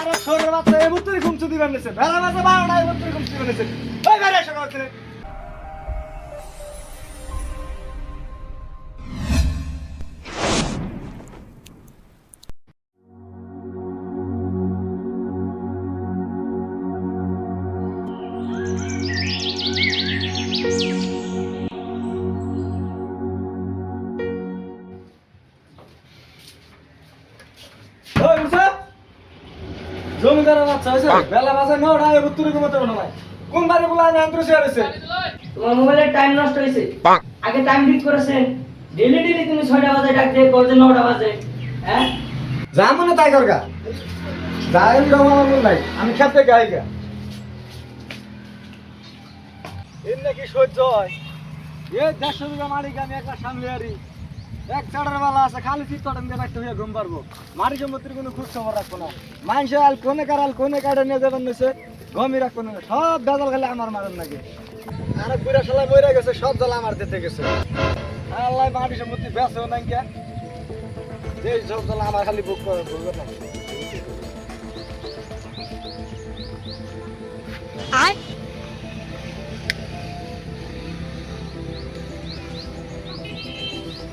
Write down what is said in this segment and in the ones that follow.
আরে সরের বাচ্চা এই বুত্তরি ঘুমছু দিবেন নেছে বেলা বাজে 12টা এই বুত্তরি ঘুমছু দিবেন নেছে ওই বাইরে এসে করতে ওই মুসা জমিদারের বাচ্চা হইছে বেলা বাজে 9টা এই বুত্তরি ঘুমাতে না ভাই কোন বাড়ি বলা আমি আন্তর শেয়ার হইছে তোমার মোবাইলের টাইম নষ্ট হয়েছে আগে টাইম ঠিক করেছেন ডেলি ডেলি তুমি 6টা বাজে ডাক দিয়ে করতে 9টা বাজে হ্যাঁ যা মনে তাই করগা যাই আমার মন নাই আমি খেতে গাইগা এর নাকি সহ্য হয় এ 150 বিঘা মাটি আমি একলা সামলে আরি এক চাড়ার বেলা আছে খালি চিত্তটা দিয়ে রাখতে হইয়া ঘুম পারবো মাটি সম্পত্তির কোনো খোঁজ খবর রাখবো না মানুষ আল কোনে কাটে নিয়ে যাবেন নিছে গমি রাখবো না সব বেজাল খালি আমার মারেন নাকি আর বুড়া শালা মরে গেছে সব জ্বালা আমার দিতে গেছে আল্লাহ মাটি সম্পত্তি বেচেও নাই কে এই সব জ্বালা আমার খালি বুক করে ভুলবে না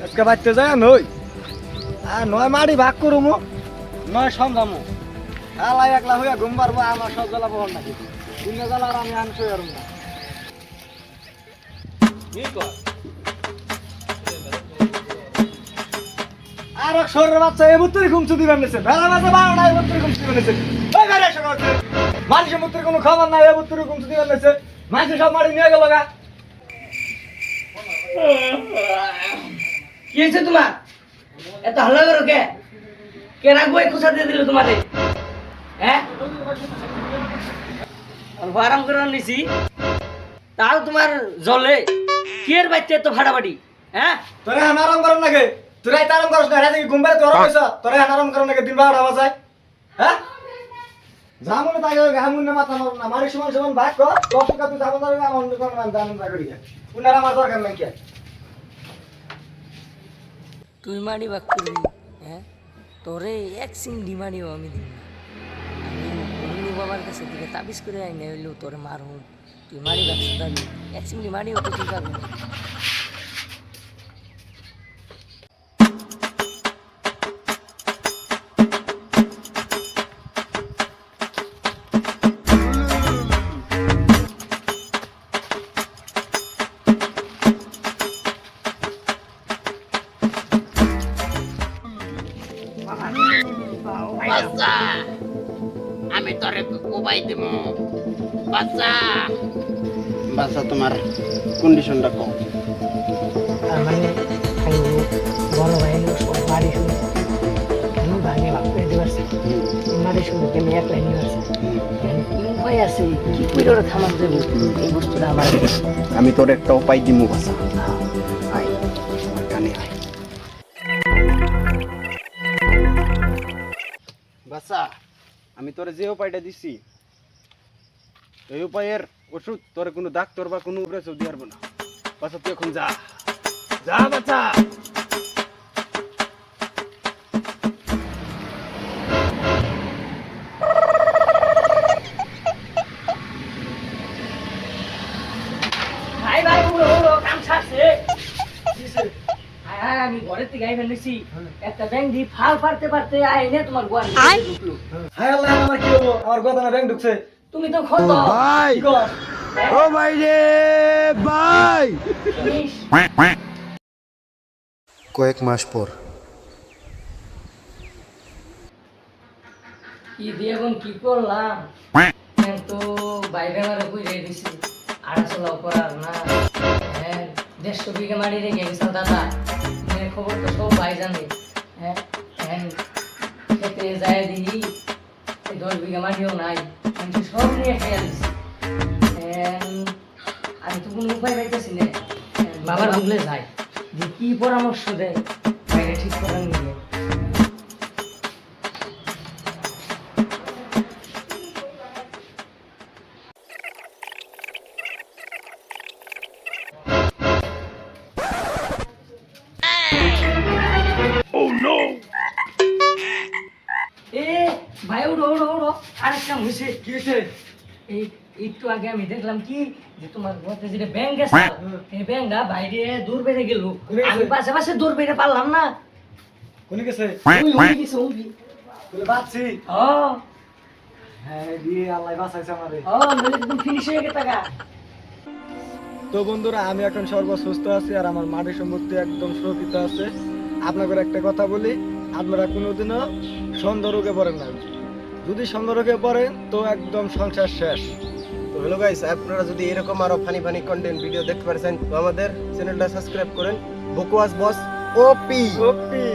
আজকে বাড়তে যায় নই আর নয় মাড়ি ভাগ করুমো নয় সমঝামো আলাই একলা হইয়া ঘুম পারবো আমার সব জ্বালা বহন নাকি শূন্য জ্বালা আর আমি আনছো আর না আর শরীরের বাচ্চা এই বুত্তরি ঘুমছু দিবেন নেছে বেলা বাজে 12টা এই বুত্তরি ঘুমছু দিবেন নেছে ওই বাইরে এসে করতে মানুষের বুত্তরি কোনো খবর নাই এই বুত্তরি ঘুমছু দিবেন নেছে মানুষ সব মাড়ি নিয়ে গেল গা কি হয়েছে তোমার এত হাল্লা করো কে কে রাখবো এই খুশা দিয়ে দিল তোমারে হ্যাঁ অল্প আরাম করে নিছি তাও তোমার জলে কি এর বাইতে এত ফাটাফাটি হ্যাঁ তোরে আরাম করেন নাকি তোরাই তো আরাম করছ না রাতে ঘুম পারে তোর পয়সা তোরে আরাম করেন নাকি দিন 12টা বাজায় হ্যাঁ জামুনে তাই গামুনে মাথা মার না মারি সমান সমান ভাগ কর কত কত যাবো যাবে আমার অন্য কোন মান দান না করি উনার আমার দরকার নাই কি তুই মারি বাক করবি হ্যাঁ তোরে এক সিং ডিমারিও আমি দিব না আমি বাবার কাছে থেকে তাবিজ করে আইনে হইলেও তোরে মারুম তুই মারি বাক দাবি এক সিং ডিমারিও তো তুই পারবি না বাচ্চা আমি তোরে কোবাই দেব বাচ্চা বাচ্চা তোমার কন্ডিশনটা কম আর মানে আমি বড় ভাই সব বাড়ি শুনে আমি ভাঙে ভাগ করে দিবারছি মারি শুনে আমি এক লাইন নিবারছি কি উপায় আছে কি করে ওরা থামান দেব এই বস্তুটা আমার আমি তোর একটা উপায় দিমু বাচ্চা আয় আমার কানে আয় বাচ্চা আমি তোরে যে উপায়টা দিছি এই উপায়ের ওষুধ তোরে কোনো ডাক্তার বা কোনো উপরে সব দিয়ে পারবো না বাচ্চা তুই এখন যা যা বাচ্চা ভাই ভাই ওলো কাম ছাড়ছে হ্যাঁ আমি ঘরের থেকে আইবেন নিছি একটা ব্যাংক দি ফাল পারতে পারতে আইনে তোমার গোয়ার ঢুকলো হায় আল্লাহ আমার কি হবো আমার গদানা ব্যাংক ঢুকছে তুমি তো খত ভাই কি কর ও ভাই রে ভাই কয়েক মাস পর কি দিয়ে এখন কি করলাম তো বাইরে মারে বুঝে দিছি আর আসলে করার না হ্যাঁ 150 বিঘা মাটি রেখে গেছে দাদা খবর তো সব ভাই জানে হ্যাঁ হ্যাঁ খেতে যায় দিই 10 বিঘা মাটিও নাই আমি সব নিয়ে খেয়াল দিছি আমি তো কোনো উপায় পাইতেছি না বাবার বুঝলে যায় যে কি পরামর্শ দেয় বাইরে ঠিক করার নিয়ে ভাই উঠো উড়ো উড়ো আরেকটা হয়েছে কি হয়েছে? এই একটু আগে আমি দেখলাম কি যে তোমার ঘরে যেটা ব্যাংক আছে এই ব্যাংকটা বাইরে দূর বেড়ে গেল কোনে গেছে? আমি পাশে পাশে দূর বেড়ে পারলাম না কোনে গেছে? ওই গেছে ওই বলে বাঁচছি। ও হ্যাঁ দিয়ে আল্লাহ বাঁচাইছে আমারে। ও মানে একদম ফিনিশ হয়ে গেছে গা তো বন্ধুরা আমি এখন সর্বসুস্থ আছি আর আমার মাটি সম্পত্তি একদম সুরক্ষিত আছে। আপনাদের একটা কথা বলি, আপনারা কোনোদিনও সন্দেহ রোগে পড়েন না। যদি সন্দেহ রোগে পড়েন তো একদম সংসার শেষ। তো হ্যালো গাইস, আপনারা যদি এরকম আরো ফানি ফানি কন্টেন্ট ভিডিও দেখতে পারেন তো আমাদের চ্যানেলটা সাবস্ক্রাইব করেন। বকুয়াস বস ওপি। ওপি